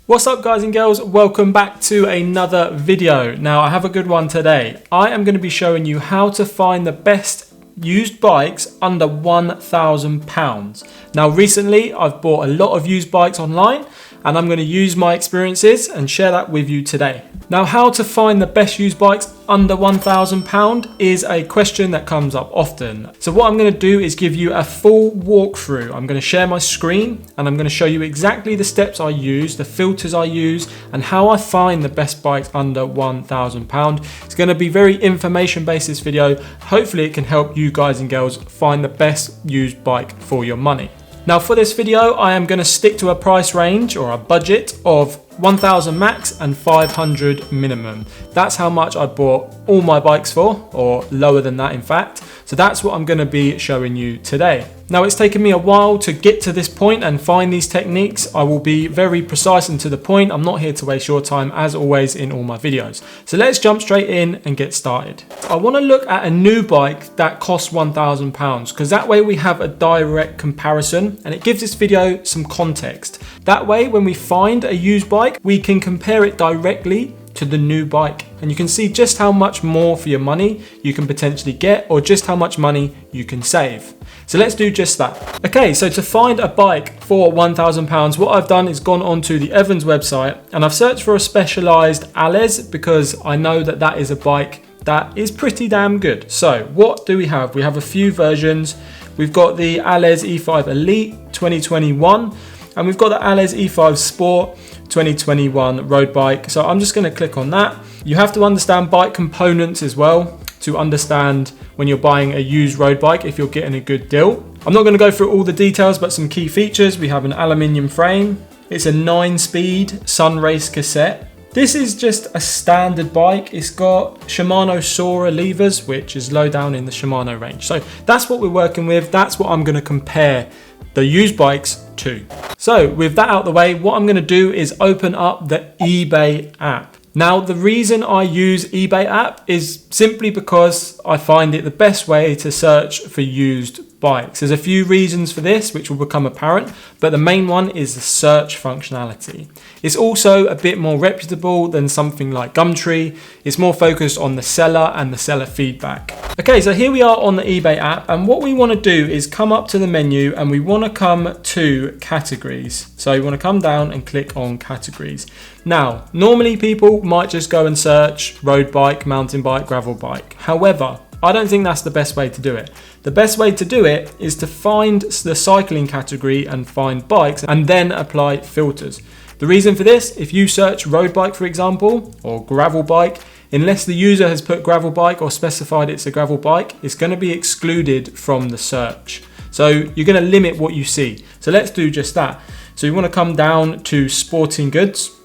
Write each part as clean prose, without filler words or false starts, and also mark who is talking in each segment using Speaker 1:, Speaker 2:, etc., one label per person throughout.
Speaker 1: What's up guys and girls, welcome back to another video. Now I have a good one today. I am going to be showing you how to find the best used bikes under £1,000. Now recently I've bought a lot of used bikes online and I'm going to use my experiences and share that with you today. Now how to find the best used bikes under £1,000 is a question that comes up often. So what I'm going to do is give you a full walkthrough. I'm going to share my screen and I'm going to show you exactly the steps I use, the filters I use, and how I find the best bikes under £1,000. It's going to be very information based, this video. Hopefully it can help you guys and girls find the best used bike for your money. Now for this video, I am going to stick to a price range or a budget of 1,000 max and 500 minimum. That's how much I bought all my bikes for, or lower than that in fact. So that's what I'm going to be showing you today. Now it's taken me a while to get to this point and find these techniques. I will be very precise and to the point. I'm not here to waste your time as always in all my videos. So let's jump straight in and get started. I want to look at a new bike that costs £1,000 because that way we have a direct comparison and it gives this video some context. That way when we find a used bike, we can compare it directly to the new bike and you can see just how much more for your money you can potentially get or just how much money you can save. So let's do just that. Okay, so to find a bike for £1,000, what I've done is gone onto the Evans website and I've searched for a specialized Ales because I know that that is a bike that is pretty damn good. So what do we have? We have a few versions. We've got the Ales E5 Elite 2021 and we've got the Ales E5 Sport 2021 road bike. So I'm just going to click on that. You have to understand bike components as well to understand when you're buying a used road bike if you're getting a good deal. I'm not going to go through all the details, but some key features. We have an aluminium frame. It's a 9-speed Sunrace cassette. This is just a standard bike. It's got Shimano Sora levers, which is low down in the Shimano range. So that's what we're working with. That's what I'm going to compare the used bikes to. So with that out the way, what I'm going to do is open up the eBay app. Now the reason I use eBay app is simply because I find it the best way to search for used bikes. There's a few reasons for this which will become apparent, but the main one is the search functionality. It's also a bit more reputable than something like Gumtree. It's more focused on the seller and the seller feedback. Okay, so here we are on the eBay app and what we want to do is come up to the menu and we want to come to categories. So you want to come down and click on categories. Now, normally people might just go and search road bike, mountain bike, gravel bike. However, I don't think that's the best way to do it. The best way to do it is to find the cycling category and find bikes and then apply filters. The reason for this, if you search road bike, for example, or gravel bike, unless the user has put gravel bike or specified it's a gravel bike, it's going to be excluded from the search. So you're going to limit what you see. So let's do just that. So you want to come down to sporting goods.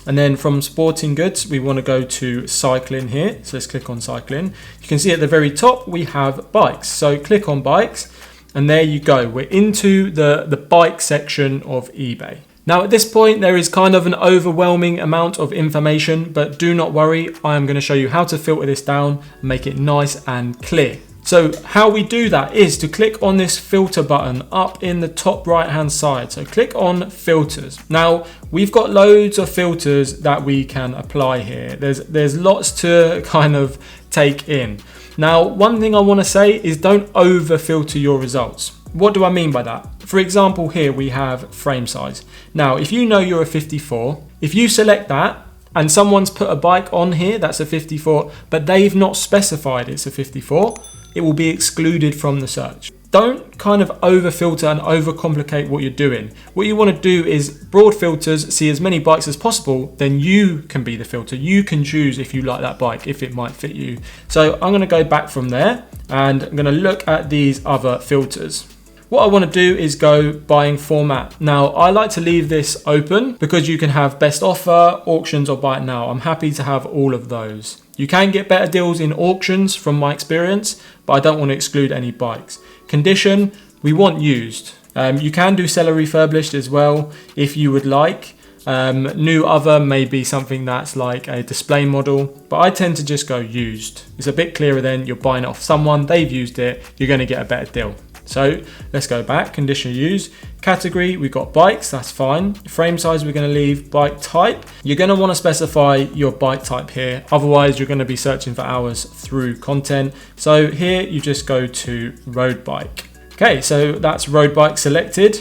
Speaker 1: And then from sporting goods, we want to go to cycling here. So let's click on cycling. You can see at the very top, we have bikes. So click on bikes and there you go. We're into the bike section of eBay. Now at this point, there is kind of an overwhelming amount of information, but do not worry. I am going to show you how to filter this down, make it nice and clear. So how we do that is to click on this filter button up in the top right hand side. So click on filters. Now we've got loads of filters that we can apply here. There's lots to kind of take in. Now one thing I want to say is don't over filter your results. What do I mean by that? For example, here we have frame size. Now if you know you're a 54, if you select that, and someone's put a bike on here that's a 54, but they've not specified it's a 54, it will be excluded from the search. Don't kind of over filter and overcomplicate what you're doing. What you want to do is broad filters, see as many bikes as possible, then you can be the filter. You can choose if you like that bike, if it might fit you. So I'm going to go back from there and I'm going to look at these other filters. What I want to do is go buying format. Now I like to leave this open because you can have best offer, auctions or buy it now. I'm happy to have all of those. You can get better deals in auctions from my experience, but I don't want to exclude any bikes. Condition, we want used. You can do seller refurbished as well if you would like. New other may be something that's like a display model, but I tend to just go used. It's a bit clearer then, you're buying it off someone, they've used it, you're going to get a better deal. So let's go back, condition used. Category, we've got bikes, that's fine. Frame size, we're going to leave bike type. You're going to want to specify your bike type here. Otherwise, you're going to be searching for hours through content. So here you just go to road bike. Okay, so that's road bike selected.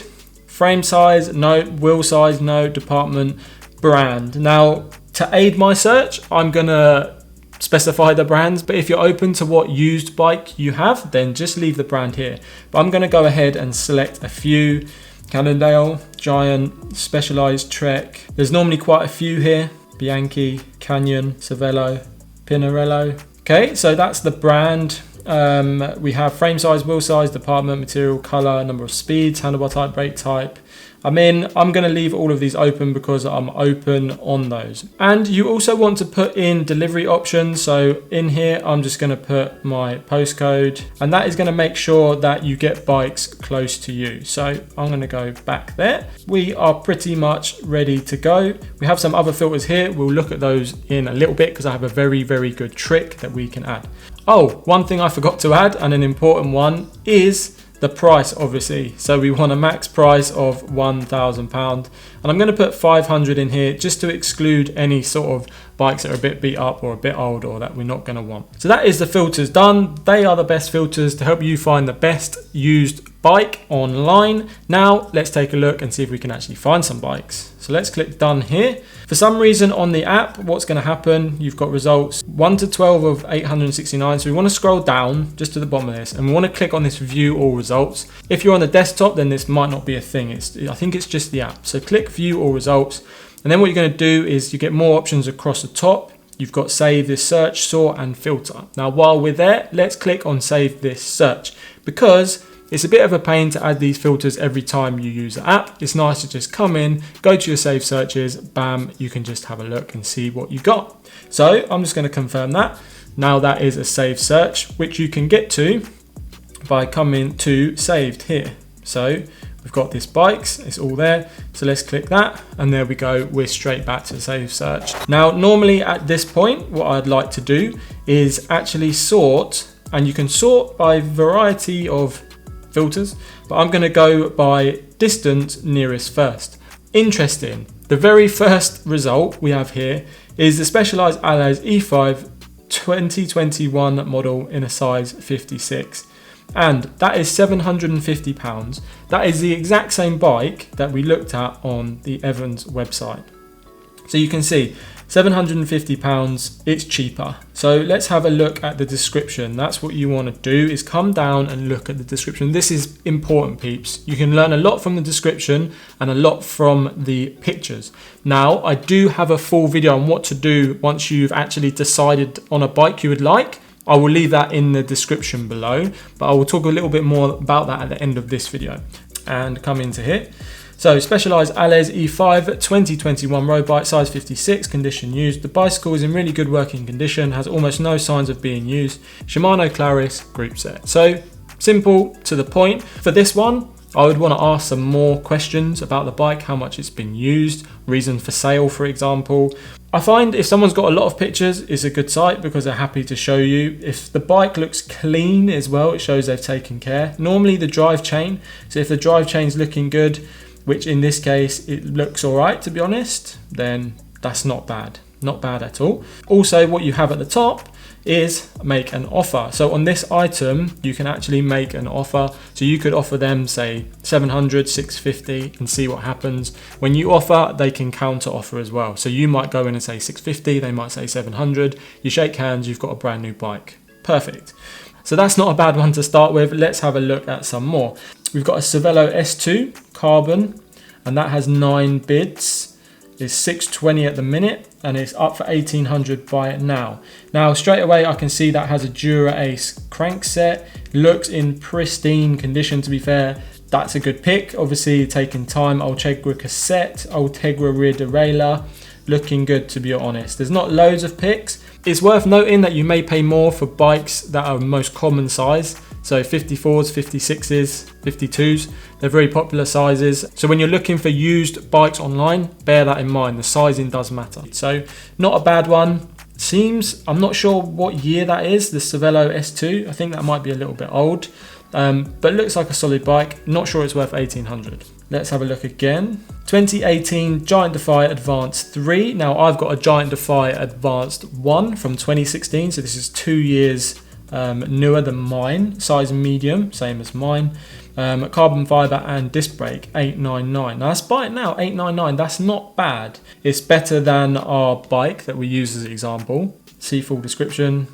Speaker 1: Frame size, no. Wheel size, no. Department, brand. Now, to aid my search, I'm going to specify the brands, but if you're open to what used bike you have, then just leave the brand here. But I'm going to go ahead and select a few. Cannondale, Giant, Specialized, Trek. There's normally quite a few here. Bianchi, Canyon, Cervelo, Pinarello. Okay, so that's the brand. We have frame size, wheel size, department, material, color, number of speeds, handlebar type, brake type. I'm going to leave all of these open because I'm open on those. And you also want to put in delivery options. So in here, I'm just going to put my postcode, and that is going to make sure that you get bikes close to you. So I'm going to go back there. We are pretty much ready to go. We have some other filters here. We'll look at those in a little bit because I have a very, very good trick that we can add. Oh, one thing I forgot to add, and an important one, is the price, obviously. So we want a max price of £1,000, and I'm going to put 500 in here just to exclude any sort of bikes that are a bit beat up or a bit old or that we're not going to want. So that is the filters done. They are the best filters to help you find the best used bike online. Now let's take a look and see if we can actually find some bikes. So let's click done here. For some reason on the app, what's going to happen, you've got results 1 to 12 of 869. So we want to scroll down just to the bottom of this, and we want to click on this view all results. If you're on the desktop, then this might not be a thing. I think it's just the app. So click view all results. And then what you're going to do is you get more options across the top. You've got save this search, sort and filter. Now, while we're there, let's click on save this search, because it's a bit of a pain to add these filters every time you use the app. It's nice to just come in, go to your saved searches, bam, you can just have a look and see what you got. So I'm just going to confirm that. Now that is a saved search, which you can get to by coming to saved here. So we've got this bikes, it's all there. So let's click that, and there we go. We're straight back to save search. Now, normally at this point, what I'd like to do is actually sort, and you can sort by variety of filters, but I'm going to go by distance nearest first. Interesting. The very first result we have here is the Specialized Alloys E5 2021 model in a size 56. And that is £750. That is the exact same bike that we looked at on the Evans website. So you can see £750, it's cheaper. So let's have a look at the description. That's what you want to do, is come down and look at the description. This is important, peeps. You can learn a lot from the description and a lot from the pictures. Now, I do have a full video on what to do once you've actually decided on a bike you would like. I will leave that in the description below, but I will talk a little bit more about that at the end of this video. And come into here. So Specialized Alloys E5 2021 road bike, size 56, condition used. The bicycle is in really good working condition, has almost no signs of being used. Shimano Claris group set. So simple, to the point. For this one, I would want to ask some more questions about the bike, how much it's been used, reason for sale, for example. I find if someone's got a lot of pictures, it's a good site because they're happy to show you. If the bike looks clean as well, it shows they've taken care. Normally the drive chain, so if the drive chain's looking good, which in this case, it looks all right, to be honest, then that's not bad. Not bad at all. Also, what you have at the top is make an offer. So on this item, you can actually make an offer. So you could offer them, say, 700, 650 and see what happens. When you offer, they can counter offer as well. So you might go in and say 650, they might say 700. You shake hands, you've got a brand new bike. Perfect. So that's not a bad one to start with. Let's have a look at some more. We've got a Cervelo S2 carbon, and that has 9 bids. It's 620 at the minute, and it's up for 1800 by now. Now, straight away, I can see that has a Dura Ace crankset. Looks in pristine condition, to be fair. That's a good pick. Obviously, taking time. Ultegra cassette, Ultegra rear derailleur. Looking good, to be honest. There's not loads of picks. It's worth noting that you may pay more for bikes that are most common size. So 54s, 56s, 52s, they're very popular sizes. So when you're looking for used bikes online, bear that in mind. The sizing does matter. So not a bad one. Seems, I'm not sure what year that is, the Cervelo S2. I think that might be a little bit old. but looks like a solid bike. Not sure it's worth 1800. Let's have a look again. 2018 Giant Defy Advanced 3. Now I've got a Giant Defy Advanced 1 from 2016, so this is 2 years newer than mine. Size medium, same as mine. Carbon fibre and disc brake, 899. Now that's bike now, 899. That's not bad. It's better than our bike that we use as an example. See full description.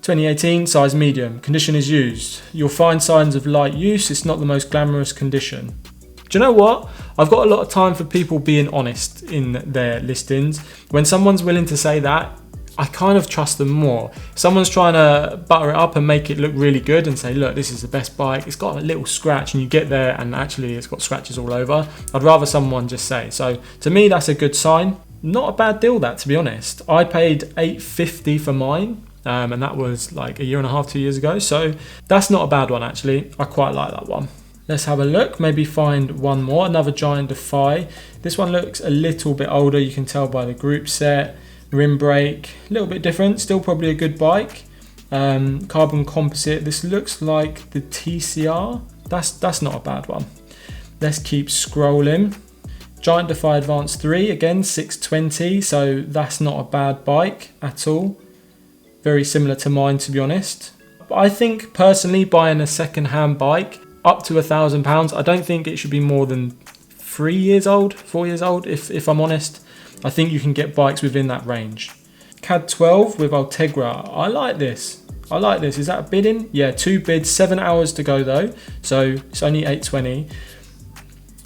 Speaker 1: 2018, size medium. Condition is used. You'll find signs of light use. It's not the most glamorous condition. Do you know what? I've got a lot of time for people being honest in their listings. When someone's willing to say that, I kind of trust them more. If someone's trying to butter it up and make it look really good and say, look, this is the best bike, it's got a little scratch, and you get there and actually it's got scratches all over, I'd rather someone just say. So to me, that's a good sign. Not a bad deal, that, to be honest. I paid $850 for mine. And that was like 1.5 years, 2 years ago. So that's not a bad one, actually. I quite like that one. Let's have a look, maybe find one more, another Giant Defy. This one looks a little bit older, you can tell by the group set. Rim brake, a little bit different, still probably a good bike. Carbon composite, this looks like the TCR. That's not a bad one. Let's keep scrolling. Giant Defy Advanced 3, again 620, so that's not a bad bike at all. Very similar to mine, to be honest. But I think personally buying a second-hand bike up to £1,000, I don't think it should be more than 3 years old, 4 years old, if I'm honest. I think you can get bikes within that range. CAD 12 with Ultegra. I like this. Is that a bidding? Yeah, 2 bids, 7 hours to go though. So it's only 820.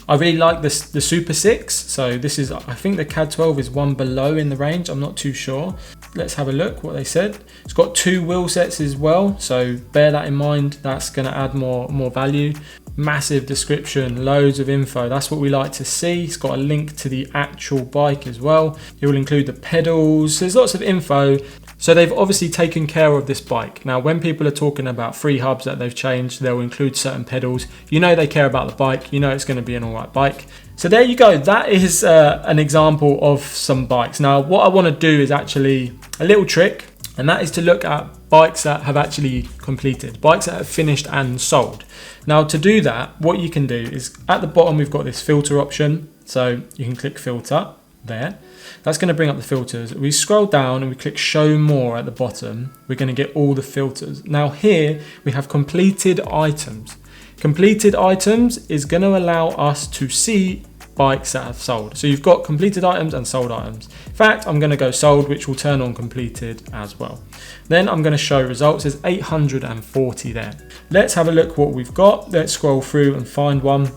Speaker 1: I really like this, the Super 6. So this is, I think the CAD 12 is one below in the range. I'm not too sure. Let's have a look what they said. It's got 2 wheel sets as well. So bear that in mind. That's going to add more value. Massive description, loads of info. That's what we like to see. It's got a link to the actual bike as well. It will include the pedals. There's lots of info. So they've obviously taken care of this bike. Now, when people are talking about free hubs that they've changed, they'll include certain pedals. You know they care about the bike. You know it's going to be an all right bike. So there you go. That is an example of some bikes. Now, what I want to do is actually a little trick, and that is to look at bikes that have actually completed, bikes that have finished and sold. Now, to do that, what you can do is at the bottom, we've got this filter option. So you can click filter there. That's going to bring up the filters. We scroll down and we click show more at the bottom. We're going to get all the filters. Now here we have completed items. Completed items is going to allow us to see bikes that have sold. So you've got completed items and sold items. In fact, I'm going to go sold, which will turn on completed as well. Then I'm going to show results. There's 840 there. Let's have a look what we've got. Let's scroll through and find one.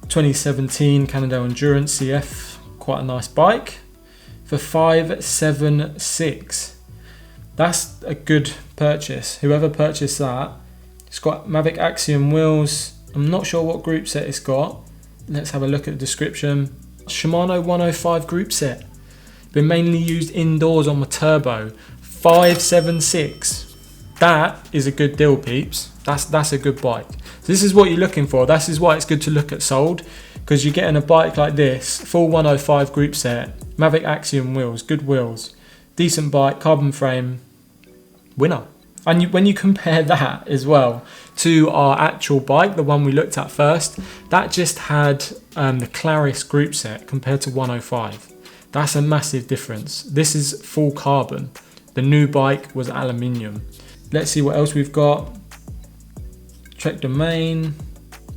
Speaker 1: 2017 Cannondale Endurance CF, quite a nice bike for 576. That's a good purchase. Whoever purchased that, it's got Mavic Axiom wheels. I'm not sure what group set it's got. Let's have a look at the description. Shimano 105 group set. Been mainly used indoors on my turbo. 576. That is a good deal, peeps. That's a good bike. So this is what you're looking for. This is why it's good to look at sold, because you're getting a bike like this, full 105 group set, Mavic Axiom wheels, good wheels, decent bike, carbon frame, winner. And when you compare that as well to our actual bike, the one we looked at first, that just had the Claris group set compared to 105. That's a massive difference. This is full carbon. The new bike was aluminium. Let's see what else we've got. Trek Domain,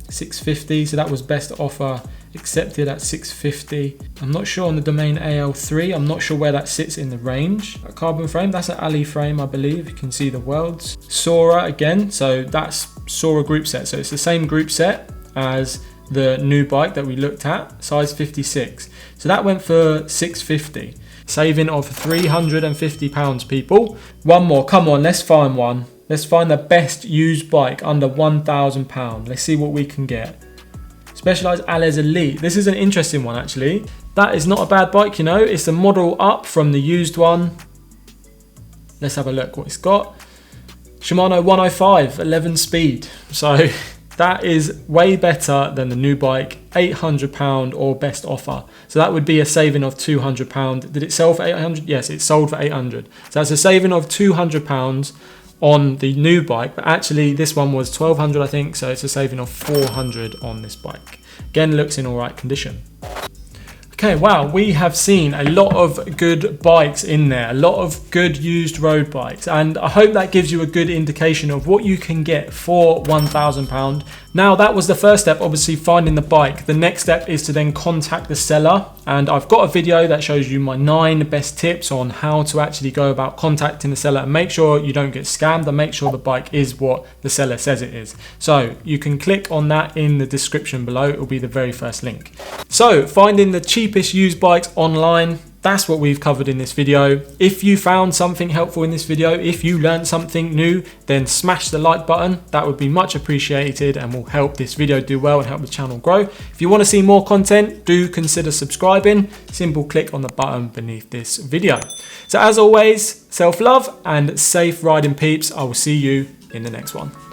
Speaker 1: 650. So that was best offer accepted at 650. I'm not sure on the Domain AL3. I'm not sure where that sits in the range. A carbon frame, that's an Ali frame, I believe. You can see the welds. Sora again, so that's Sora group set. So it's the same group set as the new bike that we looked at, size 56. So that went for 650. Saving of £350, people. One more, come on, let's find one. Let's find the best used bike under £1,000. Let's see what we can get. Specialized Ales Elite. This is an interesting one, actually. That is not a bad bike, you know. It's a model up from the used one. Let's have a look what it's got. Shimano 105, 11 speed. So that is way better than the new bike. £800 or best offer. So that would be a saving of £200. Did it sell for 800? Yes, it sold for 800. So that's a saving of £200 on the new bike, but actually this one was 1,200 I think, so it's a saving of 400 on this bike. Again, looks in all right condition. Okay, wow, we have seen a lot of good bikes in there, a lot of good used road bikes, and I hope that gives you a good indication of what you can get for £1,000. Now, that was the first step, obviously finding the bike. The next step is to then contact the seller, and I've got a video that shows you my 9 best tips on how to actually go about contacting the seller and make sure you don't get scammed and make sure the bike is what the seller says it is. So you can click on that in the description below, it will be the very first link. So finding the cheapest used bikes online, that's what we've covered in this video. If you found something helpful in this video, if you learned something new, then smash the like button. That would be much appreciated and will help this video do well and help the channel grow. If you want to see more content, do consider subscribing. Simple click on the button beneath this video. So as always, self-love and safe riding peeps. I will see you in the next one.